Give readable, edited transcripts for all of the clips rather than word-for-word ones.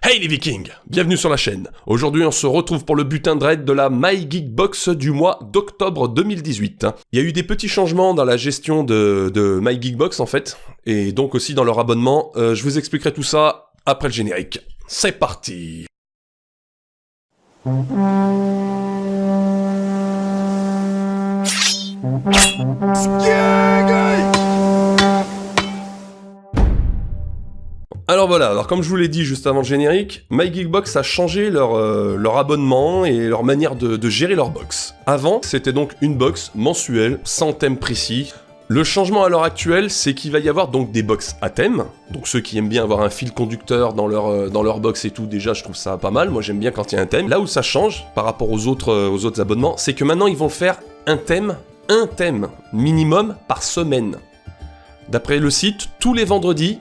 Hey les Vikings, bienvenue sur la chaîne. Aujourd'hui on se retrouve pour le butin de raid de la MyGeekBox du mois d'octobre 2018. Il y a eu des petits changements dans la gestion de MyGeekBox en fait, et donc aussi dans leur abonnement. Je vous expliquerai tout ça après le générique. C'est parti. Alors voilà, alors comme je vous l'ai dit juste avant le générique, MyGeekBox a changé leur abonnement et leur manière de gérer leur box. Avant, c'était donc une box mensuelle, sans thème précis. Le changement à l'heure actuelle, c'est qu'il va y avoir donc des box à thème. Donc ceux qui aiment bien avoir un fil conducteur dans leur box et tout, déjà je trouve ça pas mal, moi j'aime bien quand il y a un thème. Là où ça change par rapport aux autres abonnements, c'est que maintenant ils vont faire un thème minimum par semaine. D'après le site, tous les vendredis,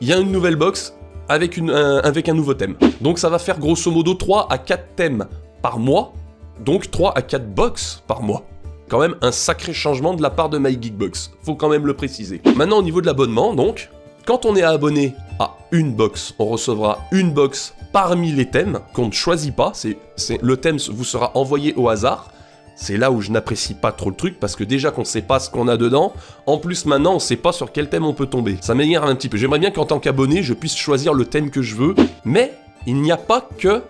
il y a une nouvelle box avec un nouveau thème. Donc ça va faire grosso modo 3 à 4 thèmes par mois, donc 3 à 4 box par mois. Quand même un sacré changement de la part de MyGeekBox, faut quand même le préciser. Maintenant au niveau de l'abonnement, donc, quand on est abonné à une box, on recevra une box parmi les thèmes qu'on ne choisit pas, le thème vous sera envoyé au hasard. C'est là où je n'apprécie pas trop le truc, parce que déjà qu'on sait pas ce qu'on a dedans, en plus maintenant on sait pas sur quel thème on peut tomber. Ça m'énerve un petit peu. J'aimerais bien qu'en tant qu'abonné, je puisse choisir le thème que je veux, mais il n'y a pas que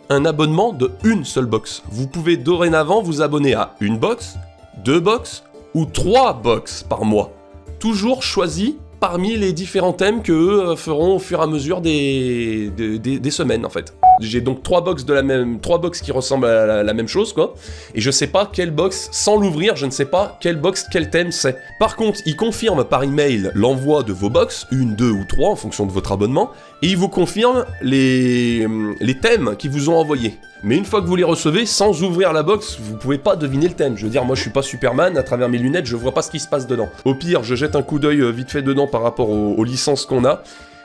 un abonnement de une seule box. Vous pouvez dorénavant vous abonner à une box, 2 box ou 3 box par mois. Toujours choisi parmi les différents thèmes que eux feront au fur et à mesure des semaines en fait. J'ai donc 3 box qui ressemblent à la même chose quoi, et je sais pas quelle box, sans l'ouvrir, je ne sais pas quelle box, quel thème c'est. Par contre, il confirme par email l'envoi de vos box, 1, 2 ou 3 en fonction de votre abonnement, et il vous confirme les thèmes qu'ils vous ont envoyés. Mais une fois que vous les recevez, sans ouvrir la box, vous pouvez pas deviner le thème. Je veux dire, moi je suis pas Superman, à travers mes lunettes, je vois pas ce qui se passe dedans. Au pire, je jette un coup d'œil vite fait dedans par rapport aux licences qu'on a,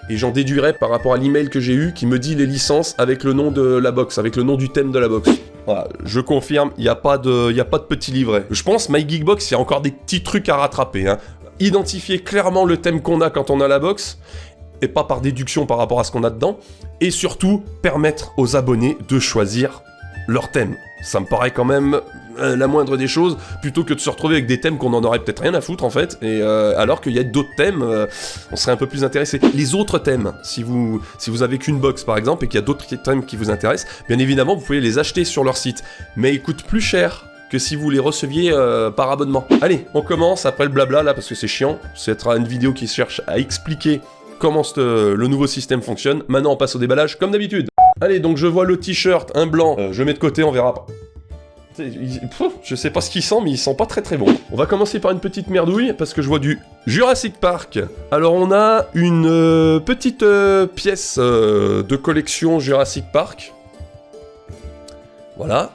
et j'en déduirai par rapport à l'email que j'ai eu qui me dit les licences avec le nom de la box, avec le nom du thème de la box. Voilà, je confirme, il n'y a pas de petit livret. Je pense, MyGeekBox, il y a encore des petits trucs à rattraper. Hein. Identifier clairement le thème qu'on a quand on a la box, et pas par déduction par rapport à ce qu'on a dedans, et surtout, permettre aux abonnés de choisir leur thème. Ça me paraît quand même la moindre des choses, plutôt que de se retrouver avec des thèmes qu'on en aurait peut-être rien à foutre en fait, et alors qu'il y a d'autres thèmes, on serait un peu plus intéressé. Les autres thèmes, si vous avez qu'une box par exemple, et qu'il y a d'autres thèmes qui vous intéressent, bien évidemment vous pouvez les acheter sur leur site, mais ils coûtent plus cher que si vous les receviez par abonnement. Allez, on commence après le blabla là, parce que c'est chiant, ce sera une vidéo qui cherche à expliquer comment le nouveau système fonctionne. Maintenant on passe au déballage comme d'habitude. Allez, donc je vois le t-shirt, un blanc, je mets de côté, on verra pas. Je sais pas ce qu'il sent, mais il sent pas très très bon. On va commencer par une petite merdouille, parce que je vois du Jurassic Park. Alors on a une petite pièce de collection Jurassic Park. Voilà.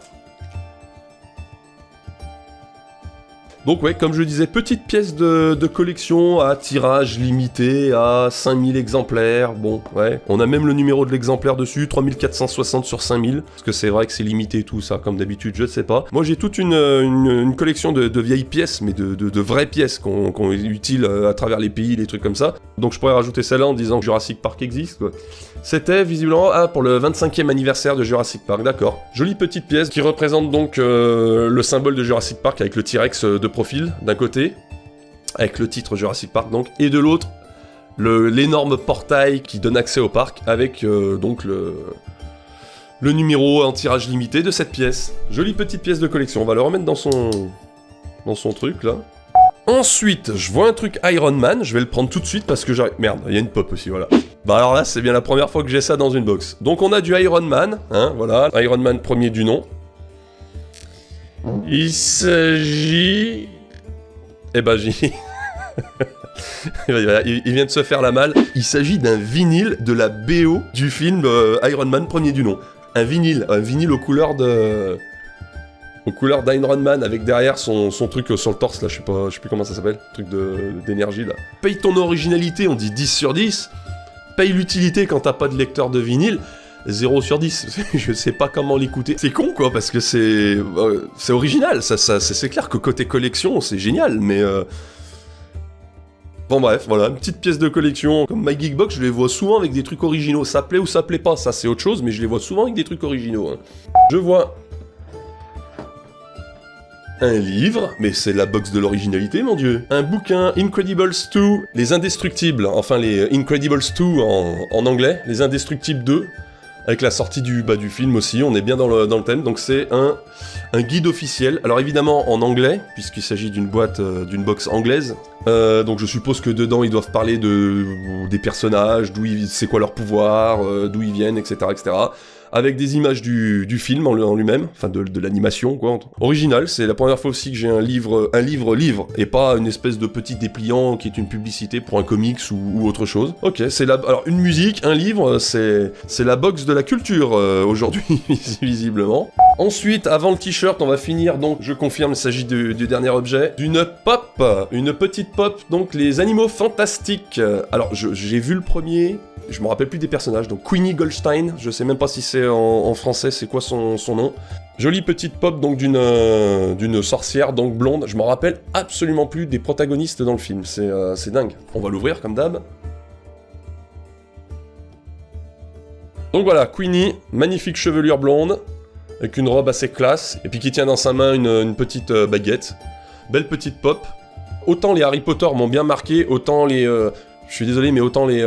Donc ouais, comme je disais, petite pièce de collection à tirage limité à 5000 exemplaires. Bon, ouais, on a même le numéro de l'exemplaire dessus, 3460 sur 5000. Parce que c'est vrai que c'est limité et tout ça, comme d'habitude, je ne sais pas. Moi j'ai toute une collection de vieilles pièces, mais de vraies pièces qu'on utile à travers les pays, les trucs comme ça. Donc je pourrais rajouter celle-là en disant que Jurassic Park existe, quoi. C'était visiblement pour le 25e anniversaire de Jurassic Park, d'accord. Jolie petite pièce qui représente donc le symbole de Jurassic Park avec le T-Rex de profil d'un côté, avec le titre Jurassic Park donc, et de l'autre, l'énorme portail qui donne accès au parc avec donc le numéro en tirage limité de cette pièce. Jolie petite pièce de collection, on va le remettre dans son truc là. Ensuite, je vois un truc Iron Man, je vais le prendre tout de suite parce que j'arrive... Merde, il y a une pop aussi, voilà. Bah alors là, c'est bien la première fois que j'ai ça dans une box. Donc on a du Iron Man, hein, voilà, Iron Man premier du nom. Il s'agit... Eh ben j'ai... il vient de se faire la malle. Il s'agit d'un vinyle de la BO du film Iron Man premier du nom. Un vinyle aux couleurs d'Iron Man, avec derrière son truc sur le torse là, je sais plus comment ça s'appelle, truc d'énergie là. Paye ton originalité, on dit 10 sur 10. Paye l'utilité quand t'as pas de lecteur de vinyle, 0 sur 10. Je sais pas comment l'écouter. C'est con quoi, parce que c'est original, c'est clair que côté collection c'est génial, mais Bon bref, voilà, une petite pièce de collection. Comme My Geekbox, je les vois souvent avec des trucs originaux. Ça plaît ou ça plaît pas, ça c'est autre chose, mais je les vois souvent avec des trucs originaux. Hein. Je vois un livre, mais c'est la box de l'originalité, mon dieu. Un bouquin, Incredibles 2, les Indestructibles, enfin les Incredibles 2 en anglais, les Indestructibles 2, avec la sortie du film aussi, on est bien dans le thème, donc c'est un guide officiel. Alors évidemment en anglais, puisqu'il s'agit d'une boîte, d'une box anglaise, donc je suppose que dedans ils doivent parler des personnages, c'est quoi leur pouvoir, d'où ils viennent, etc., etc., avec des images du film en lui-même, enfin de l'animation, quoi. Original, c'est la première fois aussi que j'ai un livre, et pas une espèce de petit dépliant qui est une publicité pour un comics ou autre chose. Ok, alors une musique, un livre, c'est la box de la culture aujourd'hui, visiblement. Ensuite, avant le t-shirt, on va finir, donc je confirme, il s'agit du dernier objet, d'une pop, une petite pop, donc les animaux fantastiques. Alors, j'ai vu le premier... Je me rappelle plus des personnages, donc Queenie Goldstein, je sais même pas si c'est en français, c'est quoi son nom. Jolie petite pop donc d'une sorcière donc blonde, je me rappelle absolument plus des protagonistes dans le film, c'est dingue. On va l'ouvrir comme d'hab. Donc voilà, Queenie, magnifique chevelure blonde, avec une robe assez classe, et puis qui tient dans sa main une petite baguette. Belle petite pop. Autant les Harry Potter m'ont bien marqué, autant les... Je suis désolé, mais autant les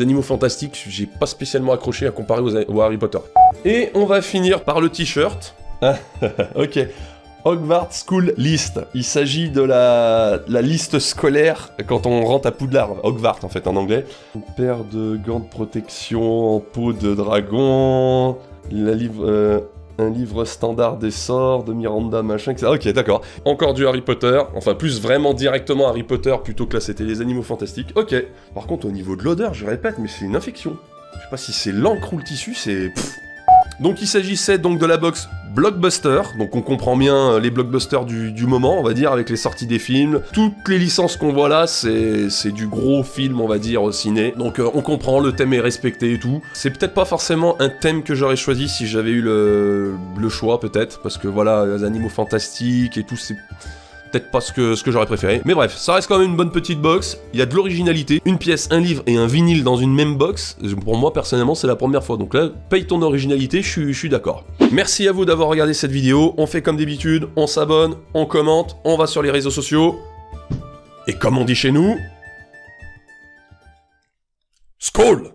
animaux fantastiques, j'ai pas spécialement accroché à comparer aux Harry Potter. Et on va finir par le t-shirt. Ok. Hogwarts School List. Il s'agit de la liste scolaire quand on rentre à Poudlard. Hogwarts, en fait, en anglais. Une paire de gants de protection en peau de dragon. Un livre standard des sorts de Miranda, machin, etc. Ok, d'accord. Encore du Harry Potter, enfin plus vraiment directement Harry Potter plutôt que là c'était les animaux fantastiques. Ok. Par contre au niveau de l'odeur, je répète, mais c'est une infection. Je sais pas si c'est l'encre ou le tissu, c'est... Donc il s'agissait donc de la box Blockbuster, donc on comprend bien les blockbusters du moment, on va dire, avec les sorties des films. Toutes les licences qu'on voit là, c'est du gros film, on va dire, au ciné. Donc on comprend, le thème est respecté et tout. C'est peut-être pas forcément un thème que j'aurais choisi si j'avais eu le choix, peut-être, parce que voilà, les animaux fantastiques et tout, c'est... peut-être pas ce que j'aurais préféré. Mais bref, ça reste quand même une bonne petite box. Il y a de l'originalité. Une pièce, un livre et un vinyle dans une même box. Pour moi, personnellement, c'est la première fois. Donc là, paye ton originalité, je suis d'accord. Merci à vous d'avoir regardé cette vidéo. On fait comme d'habitude, on s'abonne, on commente, on va sur les réseaux sociaux. Et comme on dit chez nous... Skål!